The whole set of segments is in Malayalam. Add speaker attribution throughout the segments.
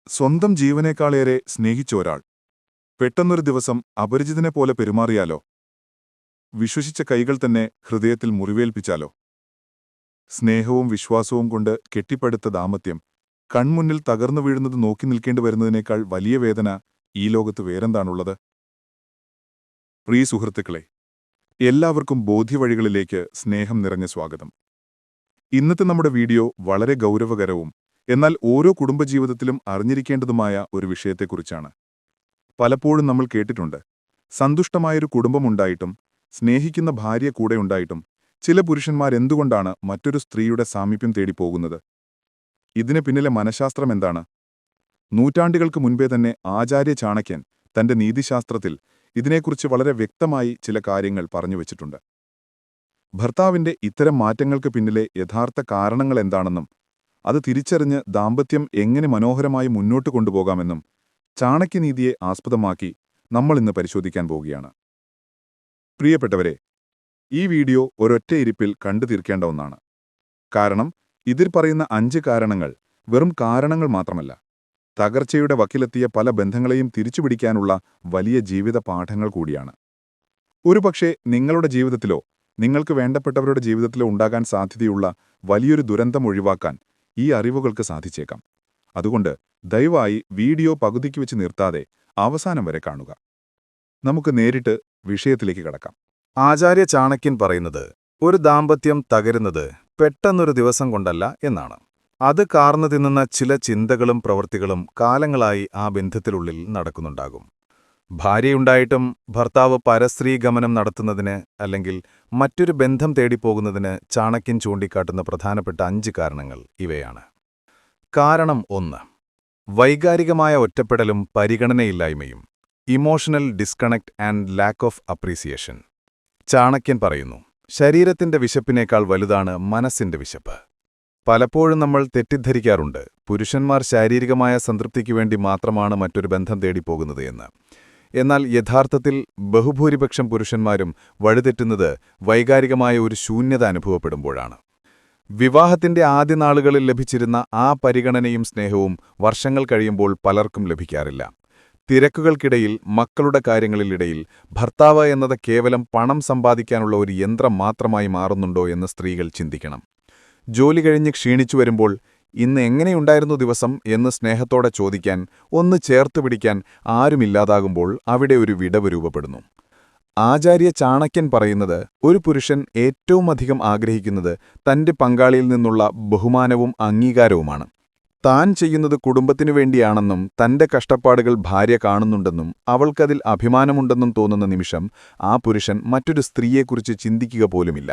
Speaker 1: സ്വന്തം ജീവനേക്കാളേറെ സ്നേഹിച്ച ഒരാൾ പെട്ടെന്നൊരു ദിവസം അപരിചിതനെപ്പോലെ പെരുമാറിയാലോ? വിശ്വസിച്ച കൈകൾ തന്നെ ഹൃദയത്തിൽ മുറിവേൽപ്പിച്ചാലോ? സ്നേഹവും വിശ്വാസവും കൊണ്ട് കെട്ടിപ്പടുത്ത ദാമ്പത്യം കൺമുന്നിൽ തകർന്നു വീഴുന്നത് നോക്കി നിൽക്കേണ്ടി വരുന്നതിനേക്കാൾ വലിയ വേദന ഈ ലോകത്ത് വേറെന്താണുള്ളത്? പ്രിയ സുഹൃത്തുക്കളെ, എല്ലാവർക്കും ബോധ്യവഴികളിലേക്ക് സ്നേഹം നിറഞ്ഞ സ്വാഗതം. ഇന്നത്തെ നമ്മുടെ വീഡിയോ വളരെ ഗൗരവകരവും എന്നാൽ ഓരോ കുടുംബജീവിതത്തിലും അറിഞ്ഞിരിക്കേണ്ടതുമായ ഒരു വിഷയത്തെക്കുറിച്ചാണ്. പലപ്പോഴും നമ്മൾ കേട്ടിട്ടുണ്ട്, സന്തുഷ്ടമായൊരു കുടുംബമുണ്ടായിട്ടും സ്നേഹിക്കുന്ന ഭാര്യ കൂടെയുണ്ടായിട്ടും ചില പുരുഷന്മാരെന്തുകൊണ്ടാണ് മറ്റൊരു സ്ത്രീയുടെ സാമീപ്യം തേടിപ്പോകുന്നത്? ഇതിന് പിന്നിലെ മനഃശാസ്ത്രം എന്താണ്? നൂറ്റാണ്ടുകൾക്ക് മുൻപേ തന്നെ ആചാര്യ ചാണക്യൻ തന്റെ നീതിശാസ്ത്രത്തിൽ ഇതിനെക്കുറിച്ച് വളരെ വ്യക്തമായി ചില കാര്യങ്ങൾ പറഞ്ഞുവച്ചിട്ടുണ്ട്. ഭർത്താവിന്റെ ഇത്തരം മാറ്റങ്ങൾക്ക് പിന്നിലെ യഥാർത്ഥ കാരണങ്ങൾ എന്താണെന്നും അത് തിരിച്ചറിഞ്ഞ് ദാമ്പത്യം എങ്ങനെ മനോഹരമായി മുന്നോട്ട് കൊണ്ടുപോകാമെന്നും ചാണക്യനീതിയെ ആസ്പദമാക്കി നമ്മളിന്ന് പരിശോധിക്കാൻ പോവുകയാണ്. പ്രിയപ്പെട്ടവരെ, ഈ വീഡിയോ ഒരൊറ്റ ഇരിപ്പിൽ കണ്ടു തീർക്കേണ്ട ഒന്നാണ്. കാരണം ഇതിൽ പറയുന്ന 5 കാരണങ്ങൾ വെറും കാരണങ്ങൾ മാത്രമല്ല, തകർച്ചയുടെ വക്കിലെത്തിയ പല ബന്ധങ്ങളെയും തിരിച്ചുപിടിക്കാനുള്ള വലിയ ജീവിത പാഠങ്ങൾ കൂടിയാണ്. ഒരുപക്ഷെ നിങ്ങളുടെ ജീവിതത്തിലോ നിങ്ങൾക്ക് വേണ്ടപ്പെട്ടവരുടെ ജീവിതത്തിലോ ഉണ്ടാകാൻ സാധ്യതയുള്ള വലിയൊരു ദുരന്തം ഒഴിവാക്കാൻ ഈ അറിവുകൾക്ക് സാധിച്ചേക്കാം. അതുകൊണ്ട് ദയവായി വീഡിയോ പകുതിക്ക് വെച്ച് നിർത്താതെ അവസാനം വരെ കാണുക. നമുക്ക് നേരിട്ട് വിഷയത്തിലേക്ക് കടക്കാം.
Speaker 2: ആചാര്യ ചാണക്യൻ പറയുന്നത്, ഒരു ദാമ്പത്യം തകരുന്നത് പെട്ടെന്നൊരു ദിവസം കൊണ്ടല്ല എന്നാണ്. അത് കാർന്നു തിന്നുന്ന ചില ചിന്തകളും പ്രവൃത്തികളും കാലങ്ങളായി ആ ബന്ധത്തിനുള്ളിൽ നടക്കുന്നുണ്ടാകും. ഭാര്യയുണ്ടായിട്ടും ഭർത്താവ് പരസ്ത്രീ ഗമനം നടത്തുന്നതിന് അല്ലെങ്കിൽ മറ്റൊരു ബന്ധം തേടിപ്പോകുന്നതിന് ചാണക്യൻ ചൂണ്ടിക്കാട്ടുന്ന പ്രധാനപ്പെട്ട 5 കാരണങ്ങൾ ഇവയാണ്. കാരണം 1. വൈകാരികമായ ഒറ്റപ്പെടലും പരിഗണനയില്ലായ്മയും. Emotional disconnect and lack of appreciation. Chanakyan പറയുന്നു, ശരീരത്തിന്റെ വിശപ്പിനേക്കാൾ വലുതാണ് മനസ്സിന്റെ വിശപ്പ്. പലപ്പോഴും നമ്മൾ തെറ്റിദ്ധരിക്കാറുണ്ട്, പുരുഷന്മാർ ശാരീരികമായ സംതൃപ്തിക്കു വേണ്ടി മാത്രമാണ് മറ്റൊരു ബന്ധം തേടിപ്പോകുന്നത് എന്ന്. എന്നാൽ യഥാർത്ഥത്തിൽ ബഹുഭൂരിപക്ഷം പുരുഷന്മാരും വഴിതെറ്റുന്നത് വൈകാരികമായ ഒരു ശൂന്യത അനുഭവപ്പെടുമ്പോഴാണ്. വിവാഹത്തിന്റെ ആദ്യ നാളുകളിൽ ലഭിച്ചിരുന്ന ആ പരിഗണനയും സ്നേഹവും വർഷങ്ങൾ കഴിയുമ്പോൾ പലർക്കും ലഭിക്കാറില്ല. തിരക്കുകൾക്കിടയിൽ, മക്കളുടെ കാര്യങ്ങളിലിടയിൽ ഭർത്താവ് എന്നത് കേവലം പണം സമ്പാദിക്കാനുള്ള ഒരു യന്ത്രം മാത്രമായി മാറുന്നുണ്ടോ എന്ന് സ്ത്രീകൾ ചിന്തിക്കണം. ജോലി കഴിഞ്ഞ് ക്ഷീണിച്ചു വരുമ്പോൾ, ഇന്ന് എങ്ങനെയുണ്ടായിരുന്നു ദിവസം എന്ന് സ്നേഹത്തോടെ ചോദിക്കാൻ, ഒന്ന് ചേർത്തുപിടിക്കാൻ ആരുമില്ലാതാകുമ്പോൾ അവിടെ ഒരു വിടവ് രൂപപ്പെടുന്നു. ആചാര്യ ചാണക്യൻ പറയുന്നത്, ഒരു പുരുഷൻ ഏറ്റവുമധികം ആഗ്രഹിക്കുന്നത് തന്റെ പങ്കാളിയിൽ നിന്നുള്ള ബഹുമാനവും അംഗീകാരവുമാണ്. താൻ ചെയ്യുന്നത് കുടുംബത്തിനു വേണ്ടിയാണെന്നും തന്റെ കഷ്ടപ്പാടുകൾ ഭാര്യ കാണുന്നുണ്ടെന്നും അവൾക്കതിൽ അഭിമാനമുണ്ടെന്നും തോന്നുന്ന നിമിഷം ആ പുരുഷൻ മറ്റൊരു സ്ത്രീയെക്കുറിച്ച് ചിന്തിക്കുക പോലുമില്ല.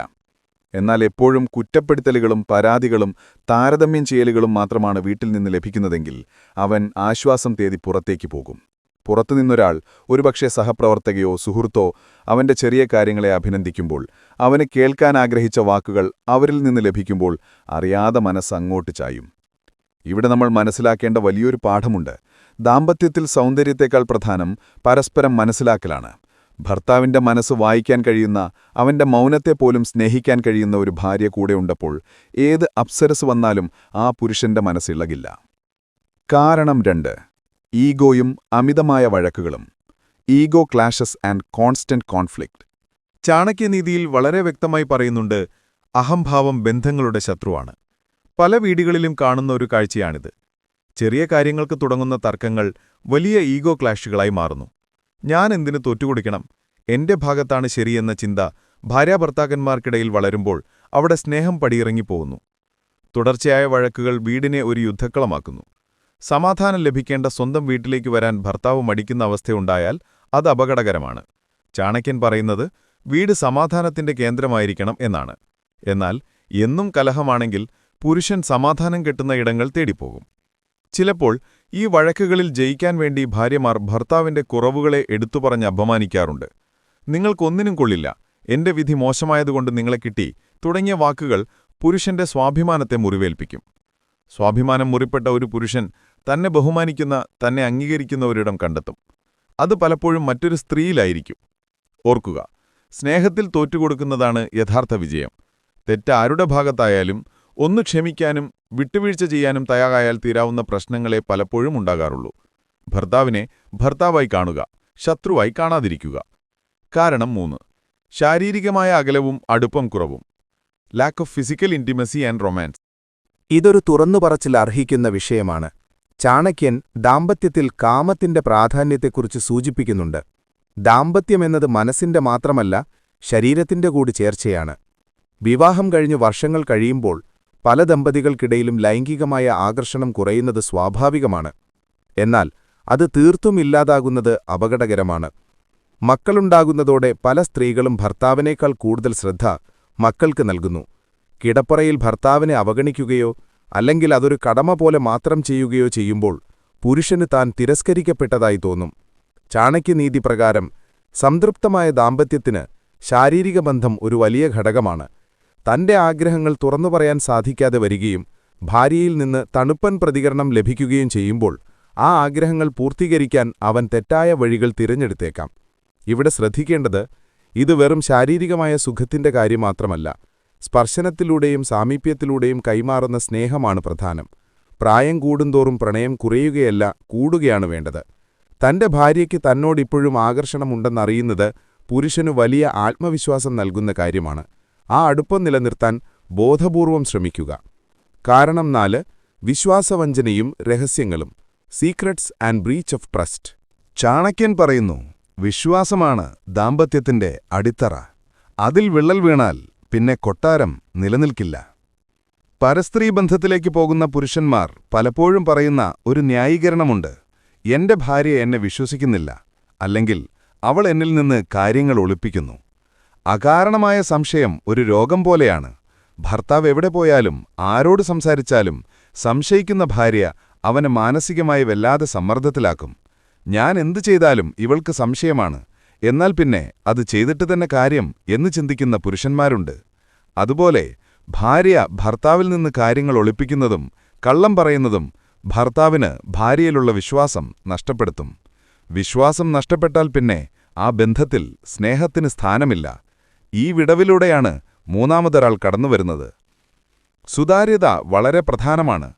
Speaker 2: എന്നാൽ എപ്പോഴും കുറ്റപ്പെടുത്തലുകളും പരാതികളും താരതമ്യം ചെയ്യലുകളും മാത്രമാണ് വീട്ടിൽ നിന്ന് ലഭിക്കുന്നതെങ്കിൽ അവൻ ആശ്വാസം തേടി പുറത്തേക്ക് പോകും. പുറത്തുനിന്നൊരാൾ, ഒരുപക്ഷെ സഹപ്രവർത്തകയോ സുഹൃത്തോ, അവന്റെ ചെറിയ കാര്യങ്ങളെ അഭിനന്ദിക്കുമ്പോൾ, അവന് കേൾക്കാൻ ആഗ്രഹിച്ച വാക്കുകൾ അവരിൽ നിന്ന് ലഭിക്കുമ്പോൾ അറിയാതെ മനസ്സങ്ങോട്ട് ചായും. ഇവിടെ നമ്മൾ മനസ്സിലാക്കേണ്ട വലിയൊരു പാഠമുണ്ട്. ദാമ്പത്യത്തിൽ സൗന്ദര്യത്തേക്കാൾ പ്രധാനം പരസ്പരം മനസ്സിലാക്കലാണ്. ഭർത്താവിന്റെ മനസ്സ് വായിക്കാൻ കഴിയുന്ന, അവന്റെ മൗനത്തെപ്പോലും സ്നേഹിക്കാൻ കഴിയുന്ന ഒരു ഭാര്യ കൂടെയുണ്ടപ്പോൾ ഏത് അപ്സരസ് വന്നാലും ആ പുരുഷന്റെ മനസ്സിളകില്ല. കാരണം 2. ഈഗോയും അമിതമായ വഴക്കുകളും. Ego clashes and constant conflict. ചാണക്യനീതിയിൽ വളരെ വ്യക്തമായി പറയുന്നുണ്ട്, അഹംഭാവം ബന്ധങ്ങളുടെ ശത്രുവാണ്. പല വീടുകളിലും കാണുന്ന ഒരു കാഴ്ചയാണിത്. ചെറിയ കാര്യങ്ങൾക്ക് തുടങ്ങുന്ന തർക്കങ്ങൾ വലിയ ഈഗോ ക്ലാഷുകളായി മാറുന്നു. ഞാൻ എന്തിനു തോറ്റുകൊടുക്കണം, എന്റെ ഭാഗത്താണ് ശരിയെന്ന ചിന്ത ഭാര്യാഭർത്താക്കന്മാർക്കിടയിൽ വളരുമ്പോൾ അവിടെ സ്നേഹം പടിയിറങ്ങിപ്പോകുന്നു. തുടർച്ചയായ വഴക്കുകൾ വീടിനെ ഒരു യുദ്ധക്കളമാക്കുന്നു. സമാധാനം ലഭിക്കേണ്ട സ്വന്തം വീട്ടിലേക്ക് വരാൻ ഭർത്താവ് മടിക്കുന്ന അവസ്ഥയുണ്ടായാൽ അത് അപകടകരമാണ്. ചാണക്യൻ പറയുന്നത്, വീട് സമാധാനത്തിന്റെ കേന്ദ്രമായിരിക്കണം എന്നാണ്. എന്നാൽ എന്നും കലഹമാണെങ്കിൽ പുരുഷൻ സമാധാനം കിട്ടുന്ന ഇടങ്ങൾ തേടിപ്പോകും. ചിലപ്പോൾ ഈ വഴക്കുകളിൽ ജയിക്കാൻ വേണ്ടി ഭാര്യമാർ ഭർത്താവിന്റെ കുറവുകളെ എടുത്തുപറഞ്ഞ് അപമാനിക്കാറുണ്ട്. നിങ്ങൾക്കൊന്നിനും കൊള്ളില്ല, എന്റെ വിധി മോശമായതുകൊണ്ട് നിങ്ങളെ കിട്ടി തുടങ്ങിയ വാക്കുകൾ പുരുഷന്റെ സ്വാഭിമാനത്തെ മുറിവേൽപ്പിക്കും. സ്വാഭിമാനം മുറിപ്പെട്ട ഒരു പുരുഷൻ തന്നെ ബഹുമാനിക്കുന്ന, തന്നെ അംഗീകരിക്കുന്ന ഒരിടം കണ്ടെത്തും. അത് പലപ്പോഴും മറ്റൊരു സ്ത്രീയിലായിരിക്കും. ഓർക്കുക, സ്നേഹത്തിൽ തോറ്റുകൊടുക്കുന്നതാണ് യഥാർത്ഥ വിജയം. തെറ്റാരുടെ ഭാഗത്തായാലും
Speaker 3: ഒന്ന് ക്ഷമിക്കാനും വിട്ടുവീഴ്ച ചെയ്യാനും തയ്യാറായാൽ തീരാവുന്ന പ്രശ്നങ്ങളെ പലപ്പോഴും ഉണ്ടാകാറുള്ളൂ. ഭർത്താവിനെ ഭർത്താവായി കാണുക, ശത്രുവായി കാണാതിരിക്കുക. കാരണം 3. ശാരീരികമായ അകലവും അടുപ്പം കുറവും. Lack of physical intimacy and romance.
Speaker 4: ഇതൊരു തുറന്നുപറച്ചിൽ അർഹിക്കുന്ന വിഷയമാണ്. ചാണക്യൻ ദാമ്പത്യത്തിൽ കാമത്തിന്റെ പ്രാധാന്യത്തെക്കുറിച്ച് സൂചിപ്പിക്കുന്നുണ്ട്. ദാമ്പത്യമെന്നത് മനസ്സിന്റെ മാത്രമല്ല, ശരീരത്തിന്റെ കൂടി ചേർച്ചയാണ്. വിവാഹം കഴിഞ്ഞ് വർഷങ്ങൾ കഴിയുമ്പോൾ പല ദമ്പതികൾക്കിടയിലും ലൈംഗികമായ ആകർഷണം കുറയുന്നത് സ്വാഭാവികമാണ്. എന്നാൽ അത് തീർത്തും ഇല്ലാതാകുന്നത് അപകടകരമാണ്. മക്കളുണ്ടാകുന്നതോടെ പല സ്ത്രീകളും ഭർത്താവിനേക്കാൾ കൂടുതൽ ശ്രദ്ധ മക്കൾക്ക് നൽകുന്നു. കിടപ്പറയിൽ ഭർത്താവിനെ അവഗണിക്കുകയോ അല്ലെങ്കിൽ അതൊരു കടമ പോലെ മാത്രം ചെയ്യുകയോ ചെയ്യുമ്പോൾ പുരുഷന് താൻ തിരസ്കരിക്കപ്പെട്ടതായി തോന്നും. ചാണക്യനീതി പ്രകാരം സംതൃപ്തമായ ദാമ്പത്യത്തിന് ശാരീരിക ബന്ധം ഒരു വലിയ ഘടകമാണ്. തന്റെ ആഗ്രഹങ്ങൾ തുറന്നു പറയാൻ സാധിക്കാതെ വരികയും ഭാര്യയിൽ നിന്ന് തണുപ്പൻ പ്രതികരണം ലഭിക്കുകയും ചെയ്യുമ്പോൾ ആ ആഗ്രഹങ്ങൾ പൂർത്തീകരിക്കാൻ അവൻ തെറ്റായ വഴികൾ തിരഞ്ഞെടുത്തേക്കാം. ഇവിടെ ശ്രദ്ധിക്കേണ്ടത്, ഇത് വെറും ശാരീരികമായ സുഖത്തിന്റെ കാര്യം മാത്രമല്ല. സ്പർശനത്തിലൂടെയും സാമീപ്യത്തിലൂടെയും കൈമാറുന്ന സ്നേഹമാണ് പ്രധാനം. പ്രായം കൂടുന്തോറും പ്രണയം കുറയുകയല്ല, കൂടുകയാണ് വേണ്ടത്. തന്റെ ഭാര്യയ്ക്ക് തന്നോടിപ്പോഴും ആകർഷണമുണ്ടെന്നറിയുന്നത് പുരുഷനു വലിയ ആത്മവിശ്വാസം നൽകുന്ന കാര്യമാണ്. ആ അടുപ്പം നിലനിർത്താൻ ബോധപൂർവം ശ്രമിക്കുക. കാരണം 4. വിശ്വാസവഞ്ചനയും രഹസ്യങ്ങളും. Secrets and breach of trust.
Speaker 2: Chanakyan പറയുന്നു, വിശ്വാസമാണ് ദാമ്പത്യത്തിന്റെ അടിത്തറ. അതിൽ വിള്ളൽ വീണാൽ പിന്നെ കൊട്ടാരം നിലനിൽക്കില്ല. പരസ്ത്രീ ബന്ധത്തിലേക്ക് പോകുന്ന പുരുഷന്മാർ പലപ്പോഴും പറയുന്ന ഒരു ന്യായീകരണമുണ്ട്: എന്റെ ഭാര്യ എന്നെ വിശ്വസിക്കുന്നില്ല, അല്ലെങ്കിൽ അവൾ എന്നിൽ നിന്ന് കാര്യങ്ങൾ ഒളിപ്പിക്കുന്നു. അകാരണമായ സംശയം ഒരു രോഗം പോലെയാണ്. ഭർത്താവ് എവിടെ പോയാലും ആരോട് സംസാരിച്ചാലും സംശയിക്കുന്ന ഭാര്യ അവനെ മാനസികമായി വല്ലാതെ സമ്മർദ്ദത്തിലാക്കും. ഞാൻ എന്തു ചെയ്താലും ഇവൾക്ക് സംശയമാണ്, എന്നാൽ പിന്നെ അത് ചെയ്തിട്ട് തന്നെ കാര്യം എന്ന് ചിന്തിക്കുന്ന പുരുഷന്മാരുണ്ട്. അതുപോലെ ഭാര്യ ഭർത്താവിൽ നിന്ന് കാര്യങ്ങൾ ഒളിപ്പിക്കുന്നതും കള്ളം പറയുന്നതും ഭർത്താവിന് ഭാര്യയിലുള്ള വിശ്വാസം നഷ്ടപ്പെടുത്തും. വിശ്വാസം നഷ്ടപ്പെട്ടാൽ പിന്നെ ആ ബന്ധത്തിൽ സ്നേഹത്തിന് സ്ഥാനമില്ല. ഈ വിടവിലൂടെയാണ് മൂന്നാമതൊരാൾ കടന്നുവരുന്നത്. സുതാര്യത വളരെ പ്രധാനമാണ്.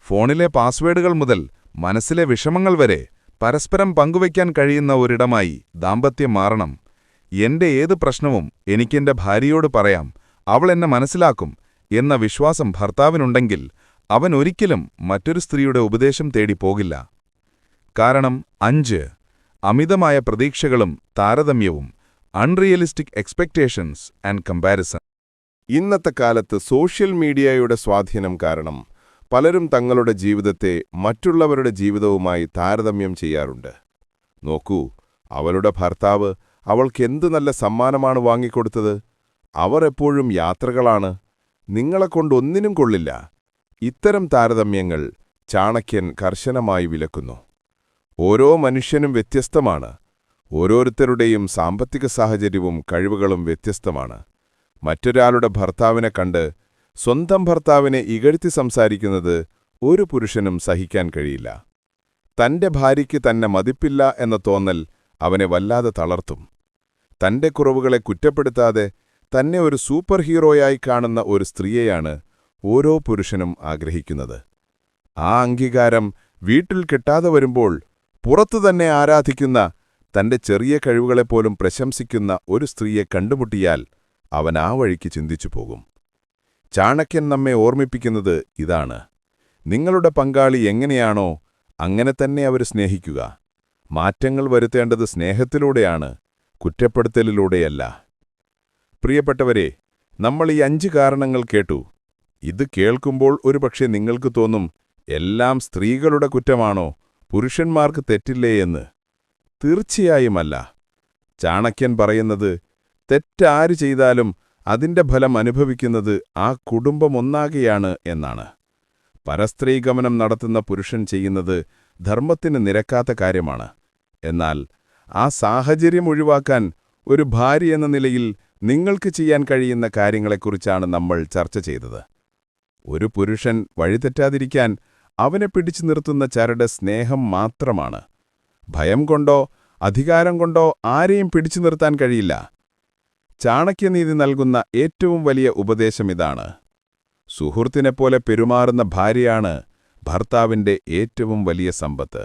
Speaker 2: ഫോണിലെ പാസ്വേഡുകൾ മുതൽ മനസ്സിലെ വിഷമങ്ങൾ വരെ പരസ്പരം പങ്കുവയ്ക്കാൻ കഴിയുന്ന ഒരിടമായി ദാമ്പത്യം മാറണം. എന്റെ ഏത് പ്രശ്നവും എനിക്കെന്റെ ഭാര്യയോട് പറയാം, അവൾ എന്നെ മനസ്സിലാക്കും എന്ന വിശ്വാസം ഭർത്താവിനുണ്ടെങ്കിൽ അവൻ ഒരിക്കലും മറ്റൊരു സ്ത്രീയുടെ ഉപദേശം തേടി പോകില്ല. കാരണം 5. അമിതമായ പ്രതീക്ഷകളും താരതമ്യവും. Unrealistic expectations and comparison.
Speaker 5: ഇന്നത്തെ കാലത്ത് സോഷ്യൽ മീഡിയയുടെ സ്വാധീനം കാരണം പലരും തങ്ങളുടെ ജീവിതത്തെ മറ്റുള്ളവരുടെ ജീവിതവുമായി താരതമ്യം ചെയ്യാറുണ്ട്. നോക്കൂ, അവളുടെ ഭർത്താവ് അവൾക്കെന്ത് നല്ല സമ്മാനമാണ് വാങ്ങിക്കൊടുത്തത്. അവർ എപ്പോഴും യാത്രകളാണ്, നിങ്ങളെക്കൊണ്ടൊന്നിനും കൊള്ളില്ല. ഇത്തരം താരതമ്യങ്ങൾ ചാണക്യൻ കർശനമായി വിലക്കുന്നു. ഓരോ മനുഷ്യനും വ്യത്യസ്തമാണ്. ഓരോരുത്തരുടെയും സാമ്പത്തിക സാഹചര്യവും കഴിവുകളും വ്യത്യസ്തമാണ്. മറ്റൊരാളുടെ ഭർത്താവിനെ കണ്ട് സ്വന്തം ഭർത്താവിനെ ഇകഴ്ത്തി സംസാരിക്കുന്നത് ഒരു പുരുഷനും സഹിക്കാൻ കഴിയില്ല. തന്റെ ഭാര്യയ്ക്ക് തന്നെ മതിപ്പില്ല എന്ന തോന്നൽ അവനെ വല്ലാതെ തളർത്തും. തന്റെ കുറവുകളെ കുറ്റപ്പെടുത്താതെ തന്നെ ഒരു സൂപ്പർ ഹീറോയായി കാണുന്ന ഒരു സ്ത്രീയെയാണ് ഓരോ പുരുഷനും ആഗ്രഹിക്കുന്നത്. ആ അംഗീകാരം വീട്ടിൽ കിട്ടാതെ വരുമ്പോൾ പുറത്തു തന്നെ ആരാധിക്കുന്ന, തന്റെ ചെറിയ കഴിവുകളെപ്പോലും പ്രശംസിക്കുന്ന ഒരു സ്ത്രീയെ കണ്ടുമുട്ടിയാൽ അവൻ ആ വഴിക്ക് ചിന്തിച്ചു പോകും. ചാണക്യൻ നമ്മെ ഓർമ്മിപ്പിക്കുന്നത് ഇതാണ്: നിങ്ങളുടെ പങ്കാളി എങ്ങനെയാണോ അങ്ങനെ തന്നെ അവർ സ്നേഹിക്കുക. മാറ്റങ്ങൾ വരുത്തേണ്ടത് സ്നേഹത്തിലൂടെയാണ്, കുറ്റപ്പെടുത്തലിലൂടെയല്ല. പ്രിയപ്പെട്ടവരെ, നമ്മൾ ഈ 5 കാരണങ്ങൾ കേട്ടു. ഇത് കേൾക്കുമ്പോൾ ഒരുപക്ഷെ നിങ്ങൾക്ക് തോന്നും, എല്ലാം സ്ത്രീകളുടെ കുറ്റമാണോ, പുരുഷന്മാർക്ക് തെറ്റില്ലേ എന്ന്. തീർച്ചയായുമല്ല. ചാണക്യൻ പറയുന്നത്, തെറ്റാര് ചെയ്താലും അതിന്റെ ഫലം അനുഭവിക്കുന്നത് ആ കുടുംബമൊന്നാകെയാണ് എന്നാണ്. പരസ്ത്രീഗമനം നടത്തുന്ന പുരുഷൻ ചെയ്യുന്നത് ധർമ്മത്തിന് നിരക്കാത്ത കാര്യമാണ്. എന്നാൽ ആ സാഹചര്യം ഒഴിവാക്കാൻ ഒരു ഭാര്യ എന്ന നിലയിൽ നിങ്ങൾക്ക് ചെയ്യാൻ കഴിയുന്ന കാര്യങ്ങളെക്കുറിച്ചാണ് നമ്മൾ ചർച്ച ചെയ്തത്. ഒരു പുരുഷൻ വഴിതെറ്റാതിരിക്കാൻ അവനെ പിടിച്ചു നിർത്തുന്ന ചരട് സ്നേഹം മാത്രമാണ്. ഭയം കൊണ്ടോ അധികാരം കൊണ്ടോ ആരെയും പിടിച്ചു നിർത്താൻ കഴിയില്ല. ചാണക്യനീതി നൽകുന്ന ഏറ്റവും വലിയ ഉപദേശമിതാണ്: സുഹൃത്തിനെപ്പോലെ പെരുമാറുന്ന ഭാര്യയാണ് ഭർത്താവിന്റെ ഏറ്റവും വലിയ സമ്പത്ത്.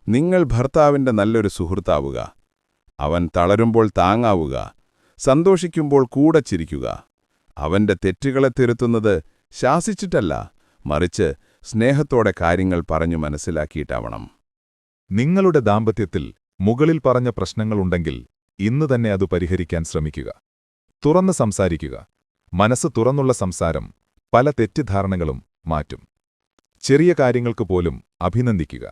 Speaker 5: നിങ്ങൾ ഭർത്താവിന്റെ നല്ലൊരു സുഹൃത്താവുക. അവൻ തളരുമ്പോൾ താങ്ങാവുക. സന്തോഷിക്കുമ്പോൾ കൂടെ ചിരിക്കുക. അവന്റെ തെറ്റുകളെ തിരുത്തുന്നത് ശാസിച്ചിട്ടല്ല, മറിച്ച് സ്നേഹത്തോടെ കാര്യങ്ങൾ പറഞ്ഞു മനസ്സിലാക്കിയിട്ടാവണം.
Speaker 1: നിങ്ങളുടെ ദാമ്പത്യത്തിൽ മുകളിൽ പറഞ്ഞ പ്രശ്നങ്ങളുണ്ടെങ്കിൽ ഇന്ന് തന്നെ അത് പരിഹരിക്കാൻ ശ്രമിക്കുക. തുറന്ന് സംസാരിക്കുക. മനസ്സ് തുറന്നുള്ള സംസാരം പല തെറ്റിദ്ധാരണകളും മാറ്റും. ചെറിയ കാര്യങ്ങൾക്ക് പോലും അഭിനന്ദിക്കുക.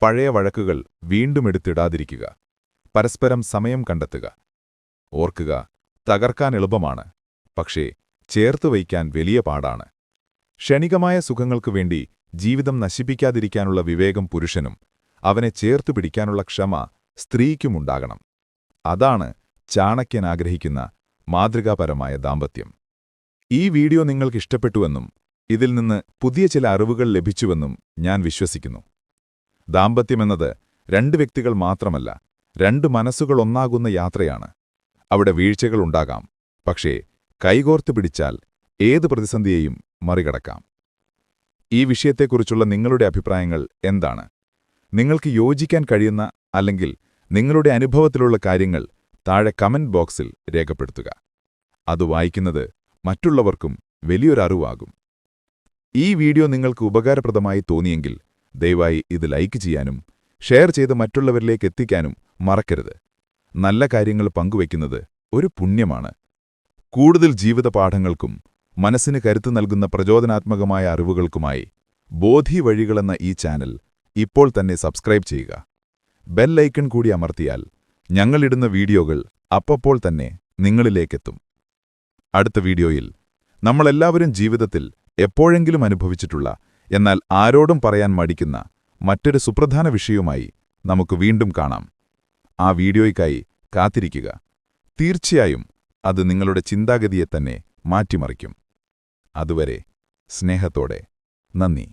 Speaker 1: പഴയ വഴക്കുകൾ വീണ്ടും എടുത്തിടാതിരിക്കുക. പരസ്പരം സമയം കണ്ടെത്തുക. ഓർക്കുക, തകർക്കാൻ എളുപ്പമാണ്, പക്ഷേ ചേർത്ത് വയ്ക്കാൻ വലിയ പാടാണ്. ക്ഷണികമായ സുഖങ്ങൾക്കു വേണ്ടി ജീവിതം നശിപ്പിക്കാതിരിക്കാനുള്ള വിവേകം പുരുഷനും അവനെ ചേർത്തു പിടിക്കാനുള്ള ക്ഷമ സ്ത്രീക്കുമുണ്ടാകണം. അതാണ് ചാണക്യൻ ആഗ്രഹിക്കുന്ന മാതൃകാപരമായ ദാമ്പത്യം. ഈ വീഡിയോ നിങ്ങൾക്ക് ഇഷ്ടപ്പെട്ടുവെന്നും ഇതിൽ നിന്ന് പുതിയ ചില അറിവുകൾ ലഭിച്ചുവെന്നും ഞാൻ വിശ്വസിക്കുന്നു. ദാമ്പത്യമെന്നത് രണ്ട് വ്യക്തികൾ മാത്രമല്ല, രണ്ട് മനസ്സുകൾ ഒന്നാകുന്ന യാത്രയാണ്. അവിടെ വീഴ്ചകളുണ്ടാകാം, പക്ഷേ കൈകോർത്ത് പിടിച്ചാൽ ഏത് പ്രതിസന്ധിയെയും മറികടക്കാം. ഈ വിഷയത്തെക്കുറിച്ചുള്ള നിങ്ങളുടെ അഭിപ്രായങ്ങൾ എന്താണ്? നിങ്ങൾക്ക് യോജിക്കാൻ കഴിയുന്ന അല്ലെങ്കിൽ നിങ്ങളുടെ അനുഭവത്തിലുള്ള കാര്യങ്ങൾ താഴെ കമന്റ് ബോക്സിൽ രേഖപ്പെടുത്തുക. അത് വായിക്കുന്നത് മറ്റുള്ളവർക്കും വലിയൊരു അറിവാകും. ഈ വീഡിയോ നിങ്ങൾക്ക് ഉപകാരപ്രദമായി തോന്നിയെങ്കിൽ ദയവായി ഇത് ലൈക്ക് ചെയ്യാനും ഷെയർ ചെയ്ത് മറ്റുള്ളവരിലേക്ക് എത്തിക്കാനും മറക്കരുത്. നല്ല കാര്യങ്ങൾ പങ്കുവയ്ക്കുന്നത് ഒരു പുണ്യമാണ്. കൂടുതൽ ജീവിതപാഠങ്ങൾക്കും മനസ്സിന് കരുത്ത് നൽകുന്ന പ്രചോദനാത്മകമായ അറിവുകൾക്കുമായി ബോധി വഴികളെന്ന ഈ ചാനൽ ഇപ്പോൾ തന്നെ സബ്സ്ക്രൈബ് ചെയ്യുക. ബെൽ ഐക്കൺ കൂടി അമർത്തിയാൽ ഞങ്ങളിടുന്ന വീഡിയോകൾ അപ്പോൾ തന്നെ നിങ്ങളിലേക്കെത്തും. അടുത്ത വീഡിയോയിൽ നമ്മളെല്ലാവരും ജീവിതത്തിൽ എപ്പോഴെങ്കിലും അനുഭവിച്ചിട്ടുള്ള എന്നാൽ ആരോടും പറയാൻ മടിക്കുന്ന മറ്റൊരു സുപ്രധാന വിഷയവുമായി നമുക്ക് വീണ്ടും കാണാം. ആ വീഡിയോയ്ക്കായി കാത്തിരിക്കുക. തീർച്ചയായും അത് നിങ്ങളുടെ ചിന്താഗതിയെ തന്നെ മാറ്റിമറിക്കും. അതുവരെ സ്നേഹത്തോടെ നന്ദി.